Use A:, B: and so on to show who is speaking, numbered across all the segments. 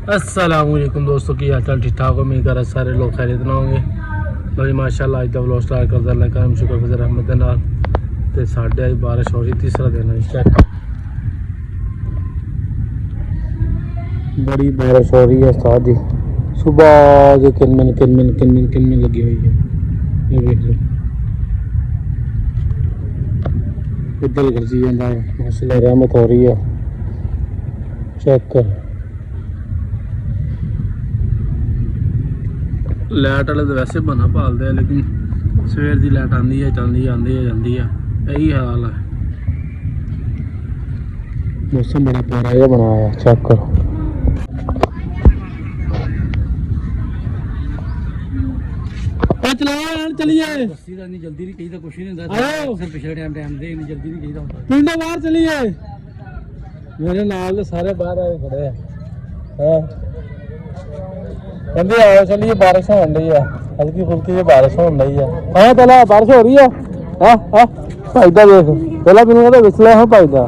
A: अस्सलामुअलैकुम दोस्तों की हाल चाल ठीक ठाक हो। उम्मीद कर सारे लोग खैरियत ना होंगे। भाई माशाल्लाह अज का व्लॉग स्टार्ट करदा अल्लाह करम शुक्र फजल रहमत दे नाल ते साढ़े अज बारिश हो रही। तीसरा दिन है चेक बड़ी बारिश हो रही है उस्ताद जी। सुबह जो किनमिन लगी हुई है। ये देख लो बदल गरजी जाता है माशाल्लाह रहमत हो रही है। चेक कर लाइट वाले तो वैसे बना भालते हैं लेकिन सवेर की लाइट आती है जाती है यही हाल है। मौसम बड़ा प्यारा जहा बनाया चेक करो। चलिए जल्दी नहीं चाहिए कुछ नहीं होता पिछले टाइम दे जल्दी नहीं चाहिए पिंडों बाहर चलिए। मेरे नाल सारे बाहर आए खड़े हैं कहते आओ चलिए बारिश हो रही है हल्की फुल्की जी बारिश हो रही है। हाँ चला बारिश हो रही है भाई का देख पहला मैंने कहते विचले हो भाई का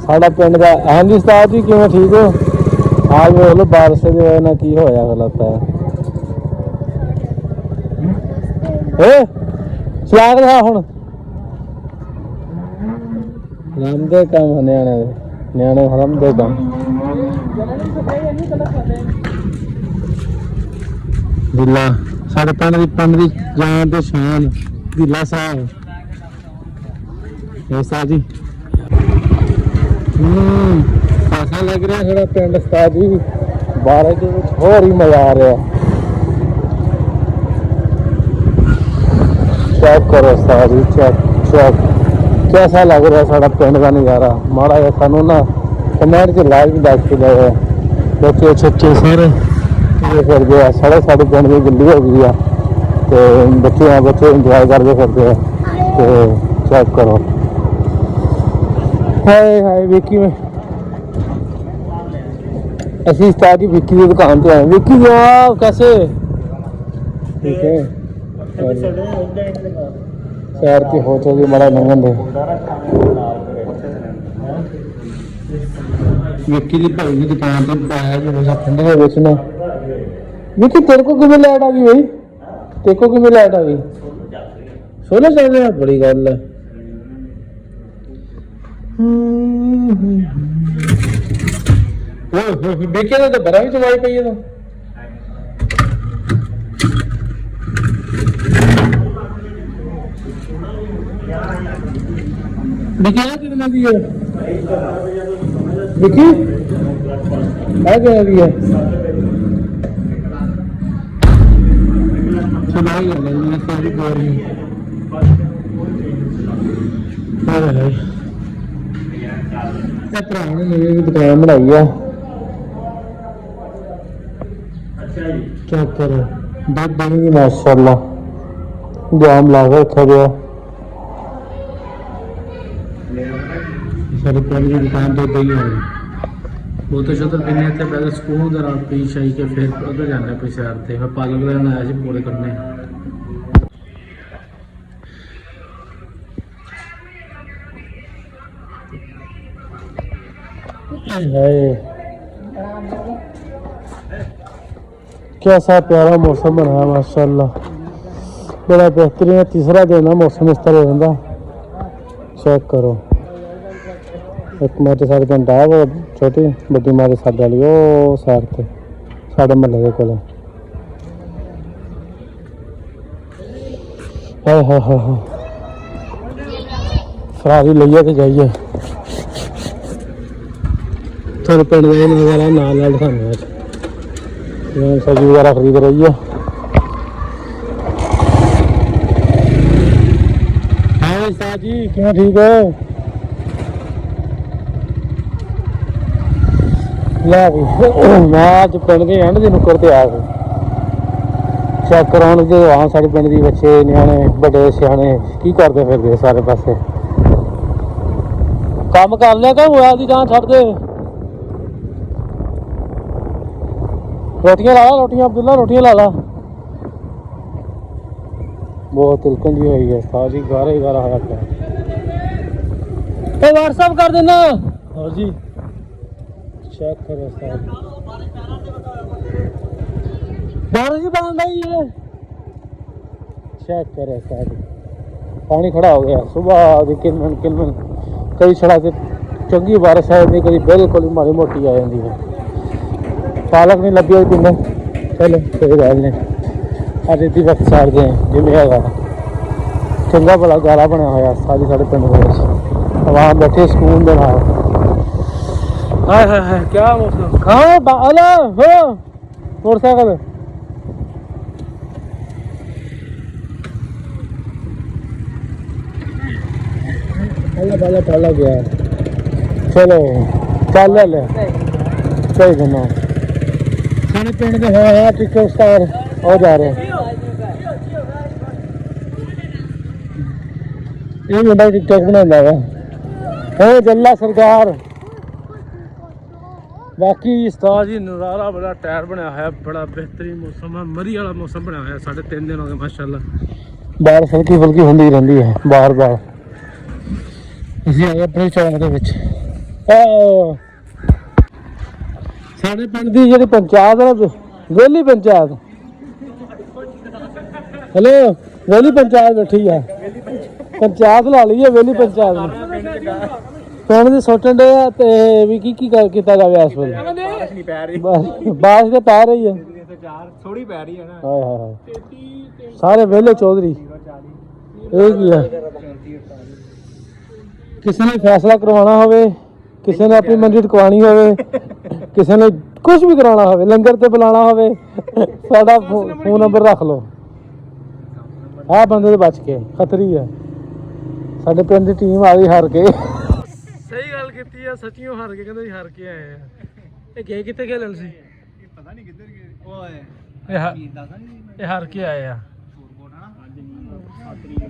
A: साढ़ा पिंड का अहम जी उस्ताद जी किवें ठीक हो। आज देख लो बारिश की वजह ना की होया गलत है चला रहा हूँ रमदे काम न्याणे रमदे काम जिला साढ़े पिंड की जान तो शान जिला साहब उस्ताद जी ऐसा लग रहा है पिंड उस्ताद जी बारिश के होर ही मजा आ रहा। चेक करो उस्ताद जी चेक कैसा लग रहा है साड़ा पिंड का नज़ारा। माड़ा जिहा सानू ना कमेंट च लाइक दस के जाए बच्चे अच्छे सारे फिर गया साढ़े साढ़े पिंड की गिल्ली हो गई है तो बच्चे इंजॉय करते फिरते हैं। तो चेक करो हाय विक्की में असी उस्ताद जी विक्की की दुकान पे आए। विक्की जनाब कैसे ठीक है शहर की हो चुकी बड़ा लंघन दे विक्की की भाई की दुकान पर पाया जो ठंडे के बेचने। विक्की तेरे को किमें लाइट आ गई भाई तेरे को किमें लाइट आ गई सोलह चल रहे हैं बड़ी गल है। बेके तो बड़ा भी चवाई पई है तो विकी कितना दी है विकी है क्या दी है चलाई है सारी बोरी भरा ने मेरी दुकान बनाई है। चेक करो दस बनी माशाल्लाह जाम ला के रखा गया सारी पिंड की दुकान तो गई है। बोतल शोतल पीने थे पहले स्कूल उधर पी शाई के फिर उधर जाने पे सैर थे मैं पालक लेना आया जी पूरे करने। कैसा प्यारा मौसम बना है माशाल्लाह बड़ा बेहतरीन। तीसरा दिन है मौसम इस तरह रहता चेक करो। एक मारे साढ़े पिंड है वो छोटी बड़ी मारे साढ़े वाली वो सैर से साढ़े महल्ले के कोल हाय फरारी लइए तो जाइए थोड़े पिंड का नज़ारा नाल दिखाने सब्जी वगैरह खरीद रही है। हाँ उस्ताद जी क्यों ठीक हो लै भी मैं अज पिंड के एंड की नुक्कड़ ते आया चेक कराने जो हाँ साढ़े पिंड के बच्चे न्याणे बड़े सियाने की करते फिरते सारे पासे काम कर लिया क्या मोबाइल की जान छड़ दे रोटियां ला ला रोटियां अब्दुल्ला रोटियां ला ला बहुत तिलकन जी हुई है सारी गारा ही गारा होया पिया व्हाट्सएप कर देना। और जी चेक करो साहब बारिश बन रही है, चेक करे सारे पानी खड़ा हो गया। सुबह किनमन किनमन कई छड़ा से चंगी बारिश आ जाती, कभी बिल्कुल माड़ी मोटी आ जाती है। पालक नहीं लगी हुई पिंड, चलो कोई गल नहीं, अज इसी वक्त सारते हैं जिम्मे है चंगा भला गारा बनया होया सारी साढ़े पिंड में, आवाम बैठे सुकून दे नाल। हाय हाय हाय क्या मौसम, हाँ बाला हो मोटरसाइकिल बाला पाला गया। चलो चल ले सही देना साढ़े पिंड के है टिकटॉक स्टार हो जा रहे हैं। ये मुंडा टिकटॉक बनाता है हो जल्ला सरकार। बाकी उस्ताद जी नज़ारा बड़ा टायर बनया है, बड़ा बेहतरीन मौसम है, मरी वाला मौसम बनया है। साढ़े 3 दिन हो गए माशाल्लाह, बारिश हल्की फुल्की होंदी रहती है बार बार। ਅਸੀਂ ਆਏ ਆਪਣੇ ਚੌਂਕ ਦੇ ਵਿੱਚ। ਸਾਡੇ ਪਿੰਡ ਦੀ ਜਿਹੜੀ ਪੰਚਾਇਤ ਹੈ ਵੇਲੀ ਪੰਚਾਇਤ, ਹੈਲੋ ਵੇਲੀ ਪੰਚਾਇਤ ਬੈਠੀ ਆ, ਪੰਚਾਇਤ ਲਾ ਲਈ ਹੈ ਵੇਲੀ ਪੰਚਾਇਤ ਨੂੰ। ਪਿੰਡ ਦੀ ਸੋਟਣ ਦੇ ਆ ਤੇ ਵੀ ਕੀ ਕੀਤਾ ਜਾਵੇ ਇਸ ਵੇਲੇ। ਬਾਰਿਸ਼ ਨਹੀਂ ਪੈ ਰਹੀ, ਬਾਰਿਸ਼ ਤੇ ਪੈ ਰਹੀ ਹੈ ਥੋੜੀ ਪੈ ਰਹੀ ਹੈ ਨਾ। ਹਾਏ ਹਾਏ ਹਾਏ ਸਾਰੇ ਵੇਲੇ ਚੌਧਰੀ ਇਹ ਕੀ ਹੈ। ਕਿਸੇ ਨੇ ਫੈਸਲਾ ਕਰਵਾਉਣਾ ਹੋਵੇ, ਕਿਸੇ ਨੇ ਆਪਣੀ ਮੰਡੀ ਟਿਕਵਾਉਣੀ ਹੋਵੇ, ਕਿਸੇ ਨੇ ਕੁਝ ਵੀ ਕਰਾਉਣਾ ਹੋਵੇ, ਲੰਗਰ ਤੇ ਬੁਲਾਉਣਾ ਹੋਵੇ, ਸਾਡਾ ਫੋਨ ਨੰਬਰ ਰੱਖ ਲਓ। ਆਹ ਬੰਦੇ ਦੇ ਬਚ ਕੇ ਖਤਰੀ ਹੈ। ਸਾਡੇ ਪਿੰਡ ਦੀ ਟੀਮ ਆ ਗਈ ਹਾਰ ਕੇ। ਸਹੀ ਗੱਲ ਕੀਤੀ ਆ, ਸੱਚੀਓ ਹਾਰ ਕੇ ਕਹਿੰਦੇ ਹਾਰ ਕੇ ਆਏ ਆ। ਇਹ ਗਏ ਕਿੱਥੇ ਖੇਲਣ ਸੀ ਪਤਾ ਨਹੀਂ ਕਿੱਧਰ ਗਏ, ਉਹ ਇਹ ਹਾਰ ਕੇ ਆਏ ਆ।